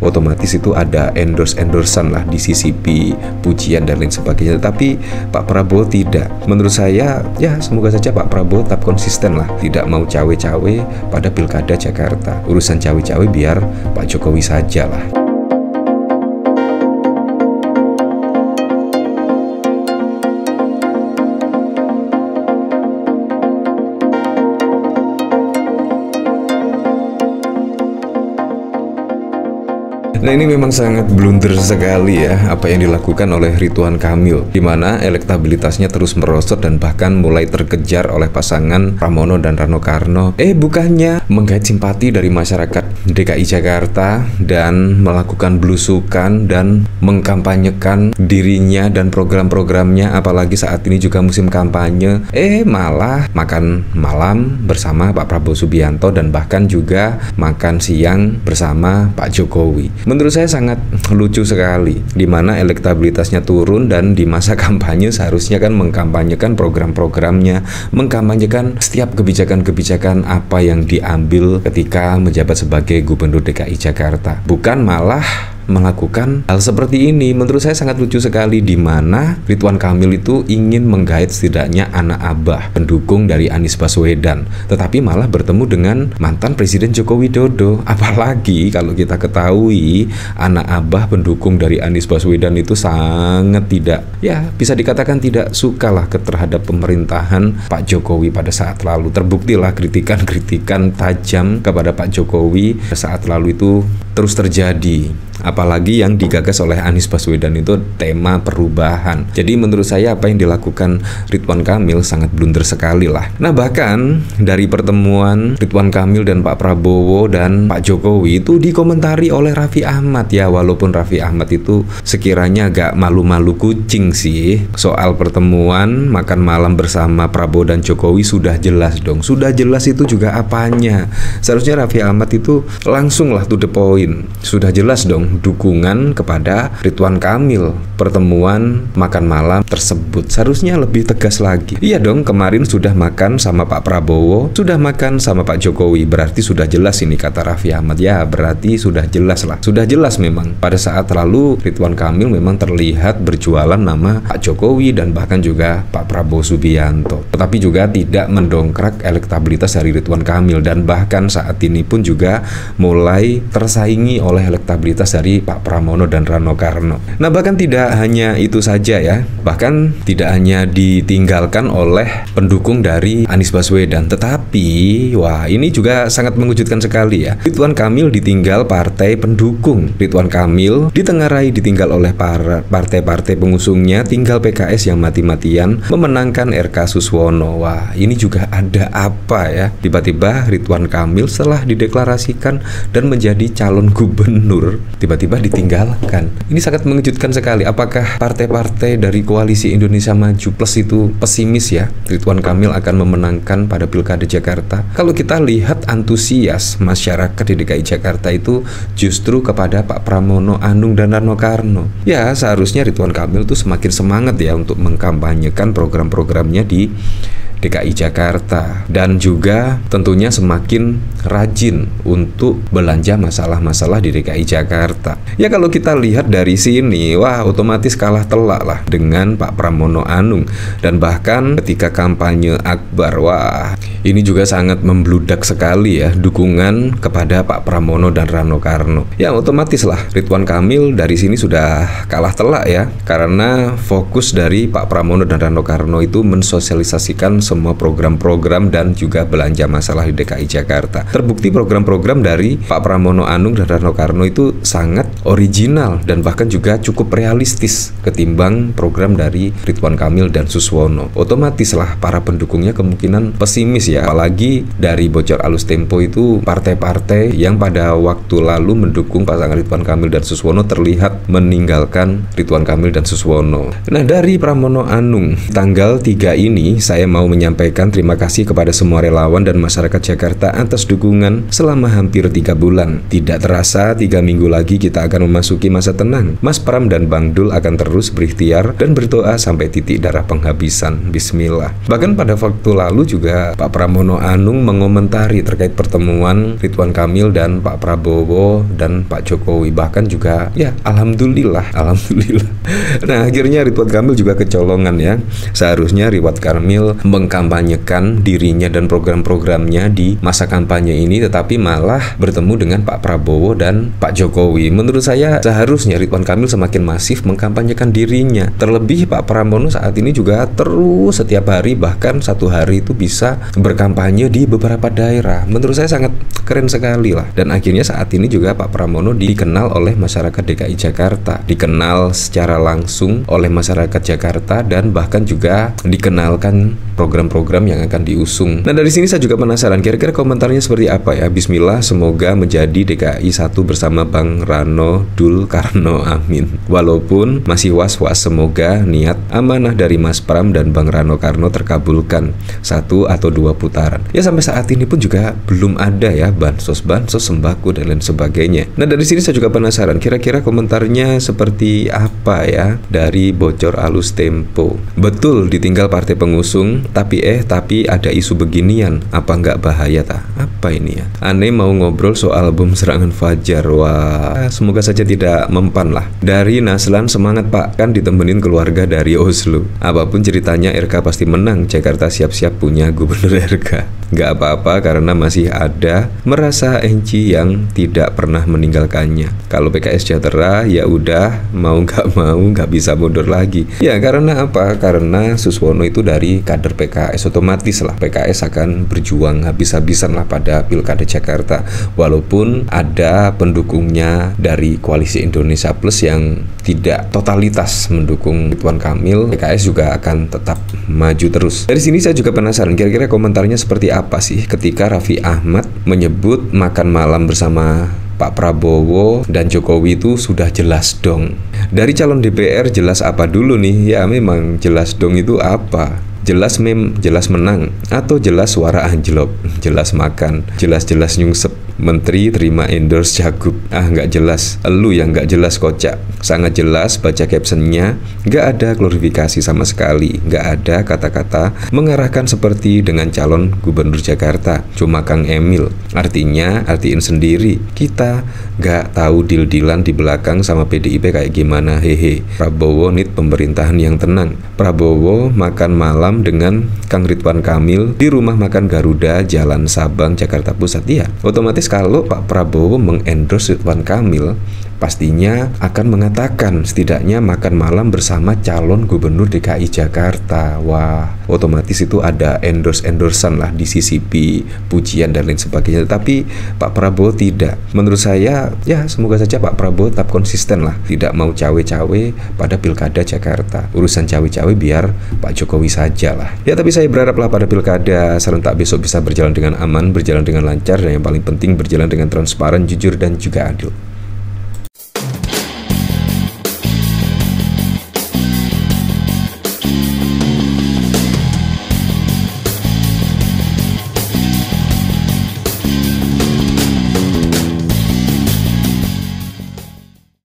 otomatis itu ada endorse-endorsan lah, di CCP, pujian dan lain sebagainya. Tapi Pak Prabowo tidak. Menurut saya ya semoga saja Pak Prabowo tetap konsisten lah, tidak mau cawe-cawe pada Pilkada Jakarta. Urusan cawe-cawe biar Pak Jokowi saja lah. Nah, ini memang sangat blunder sekali ya apa yang dilakukan oleh Ridwan Kamil, di mana elektabilitasnya terus merosot dan bahkan mulai terkejar oleh pasangan Pramono dan Rano Karno. Bukannya menggait simpati dari masyarakat DKI Jakarta dan melakukan belusukan dan mengkampanyekan dirinya dan program-programnya, apalagi saat ini juga musim kampanye, malah makan malam bersama Pak Prabowo Subianto dan bahkan juga makan siang bersama Pak Jokowi. Menurut saya sangat lucu sekali, di mana elektabilitasnya turun dan di masa kampanye seharusnya kan mengkampanyekan program-programnya, mengkampanyekan setiap kebijakan-kebijakan apa yang diambil ketika menjabat sebagai Gubernur DKI Jakarta. Bukan malah melakukan hal seperti ini. Menurut saya sangat lucu sekali, di mana Ridwan Kamil itu ingin menggait setidaknya anak abah pendukung dari Anies Baswedan, tetapi malah bertemu dengan mantan Presiden Joko Widodo. Apalagi kalau kita ketahui anak abah pendukung dari Anies Baswedan itu sangat tidak, ya bisa dikatakan tidak suka lah terhadap pemerintahan Pak Jokowi pada saat lalu. Terbuktilah kritikan-kritikan tajam kepada Pak Jokowi saat lalu itu terus terjadi. Apalagi yang digagas oleh Anies Baswedan itu tema perubahan. Jadi menurut saya apa yang dilakukan Ridwan Kamil sangat blunder sekali lah. Nah, bahkan dari pertemuan Ridwan Kamil dan Pak Prabowo dan Pak Jokowi itu dikomentari oleh Raffi Ahmad ya, walaupun Raffi Ahmad itu sekiranya agak malu-malu kucing sih. Soal pertemuan makan malam bersama Prabowo dan Jokowi sudah jelas dong. Sudah jelas itu juga apanya. Seharusnya Raffi Ahmad itu langsung lah to the point. Sudah jelas dong dukungan kepada Ridwan Kamil pertemuan makan malam tersebut. Seharusnya lebih tegas lagi. Iya dong, kemarin sudah makan sama Pak Prabowo, sudah makan sama Pak Jokowi, berarti sudah jelas ini, kata Raffi Ahmad. Ya berarti sudah jelas lah. Sudah jelas memang pada saat lalu Ridwan Kamil memang terlihat berjualan nama Pak Jokowi dan bahkan juga Pak Prabowo Subianto, tetapi juga tidak mendongkrak elektabilitas dari Ridwan Kamil, dan bahkan saat ini pun juga mulai tersaingi oleh elektabilitas dari Pak Pramono dan Rano Karno. Nah, bahkan tidak hanya itu saja ya, bahkan tidak hanya ditinggalkan oleh pendukung dari Anies Baswedan, tetapi wah ini juga sangat mengejutkan sekali ya. Ridwan Kamil ditinggal partai pendukung. Ridwan Kamil ditengarai ditinggal oleh para partai-partai pengusungnya, tinggal PKS yang mati-matian memenangkan RK Suswono. Wah, ini juga ada apa ya? Tiba-tiba Ridwan Kamil setelah dideklarasikan dan menjadi calon gubernur tiba-tiba ditinggalkan. Ini sangat mengejutkan sekali. Apakah partai-partai dari koalisi Indonesia Maju Plus itu pesimis ya Ridwan Kamil akan memenangkan pada Pilkada Jakarta? Kalau kita lihat antusias masyarakat di DKI Jakarta itu justru kepada Pak Pramono Anung dan Rano Karno. Ya seharusnya Ridwan Kamil itu semakin semangat ya untuk mengkampanyekan program-programnya di DKI Jakarta, dan juga tentunya semakin rajin untuk belanja masalah-masalah di DKI Jakarta. Ya kalau kita lihat dari sini, wah otomatis kalah telak lah dengan Pak Pramono Anung, dan bahkan ketika kampanye akbar, wah ini juga sangat membludak sekali ya dukungan kepada Pak Pramono dan Rano Karno. Ya otomatis lah Ridwan Kamil dari sini sudah kalah telak ya, karena fokus dari Pak Pramono dan Rano Karno itu mensosialisasikan semua program-program dan juga belanja masalah di DKI Jakarta. Terbukti program-program dari Pak Pramono Anung dan Rano Karno itu sangat original dan bahkan juga cukup realistis ketimbang program dari Ridwan Kamil dan Suswono. Otomatis lah para pendukungnya kemungkinan pesimis ya, apalagi dari bocor alus tempo itu partai-partai yang pada waktu lalu mendukung pasangan Ridwan Kamil dan Suswono terlihat meninggalkan Ridwan Kamil dan Suswono. Nah, dari Pramono Anung tanggal 3 ini saya mau menyampaikan terima kasih kepada semua relawan dan masyarakat Jakarta atas dukungan selama hampir 3 bulan. Tidak terasa 3 minggu lagi kita akan memasuki masa tenang. Mas Pram dan Bang Dul akan terus berikhtiar dan berdoa sampai titik darah penghabisan. Bismillah. Bahkan pada waktu lalu juga Pak Pramono Anung mengomentari terkait pertemuan Ridwan Kamil dan Pak Prabowo dan Pak Jokowi. Bahkan juga ya alhamdulillah. Nah akhirnya Ridwan Kamil juga kecolongan ya. Seharusnya Ridwan Kamil mengkampanyekan dirinya dan program-programnya di masa kampanye ini, tetapi malah bertemu dengan Pak Prabowo dan Pak Jokowi. Menurut saya seharusnya Ridwan Kamil semakin masif mengkampanyekan dirinya. Terlebih Pak Pramono saat ini juga terus setiap hari, bahkan satu hari itu bisa berkampanye di beberapa daerah. Menurut saya sangat keren sekali lah. Dan akhirnya saat ini juga Pak Pramono dikenal oleh masyarakat DKI Jakarta, dikenal secara langsung oleh masyarakat Jakarta, dan bahkan juga dikenalkan program-program yang akan diusung. Nah dari sini saya juga penasaran kira-kira komentarnya seperti apa ya. Bismillah, semoga menjadi DKI 1 bersama Bang Rano, Dul, Karno, amin. Walaupun masih was-was, semoga niat amanah dari Mas Pram dan Bang Rano Karno terkabulkan 1 atau 2 putaran. Ya sampai saat ini pun juga belum ada ya bansos, sembako dan lain sebagainya. Nah dari sini saya juga penasaran kira-kira komentarnya seperti apa ya dari Bocor Alus Tempo. Betul ditinggal partai pengusung, tapi ada isu beginian, apa nggak bahaya ta? Apa ini ya? Aneh mau ngobrol soal bom serangan Fajar. Wah, semoga saja tidak mempan lah. Dari Naslan, semangat Pak, kan ditemenin keluarga dari Oslo. Apapun ceritanya RK pasti menang. Jakarta siap-siap punya gubernur RK. Nggak apa-apa karena masih ada merasa Enci yang tidak pernah meninggalkannya. Kalau PKS sejahtera ya udah, mau nggak bisa mundur lagi. Ya karena apa? Karena Suswono itu dari kader PKS, otomatis lah PKS akan berjuang habis-habisan lah pada Pilkada Jakarta. Walaupun ada pendukungnya dari Koalisi Indonesia Plus yang tidak totalitas mendukung Ridwan Kamil, PKS juga akan tetap maju terus. Dari sini saya juga penasaran kira-kira komentarnya seperti apa sih ketika Raffi Ahmad menyebut makan malam bersama Pak Prabowo dan Jokowi itu sudah jelas dong. Dari calon DPR jelas apa dulu nih? Ya memang jelas dong itu apa? Jelas jelas menang, atau jelas suara anjlok, jelas makan, jelas nyungsep, menteri terima endorse Cagup. Nggak jelas, elu yang nggak jelas kocak. Sangat jelas baca captionnya, nggak ada glorifikasi sama sekali, nggak ada kata-kata mengarahkan seperti dengan calon gubernur Jakarta, cuma Kang Emil. Artinya, artiin sendiri, kita nggak tahu deal-dealan di belakang sama PDIP kayak gimana, hehe. Prabowo need pemerintahan yang tenang. Prabowo makan malam dengan Kang Ridwan Kamil di rumah makan Garuda, Jalan Sabang, Jakarta Pusat. Ya, otomatis kalau Pak Prabowo mengendorse Ridwan Kamil, pastinya akan mengatakan setidaknya makan malam bersama calon gubernur DKI Jakarta. Wah, otomatis itu ada endorse-endorsan lah, di CCP, pujian dan lain sebagainya. Tapi Pak Prabowo tidak. Menurut saya, ya semoga saja Pak Prabowo tetap konsisten lah, tidak mau cawe-cawe pada Pilkada Jakarta. Urusan cawe-cawe biar Pak Jokowi saja lah. Ya tapi saya berharaplah pada Pilkada serentak besok bisa berjalan dengan aman, berjalan dengan lancar, dan yang paling penting berjalan dengan transparan, jujur dan juga adil.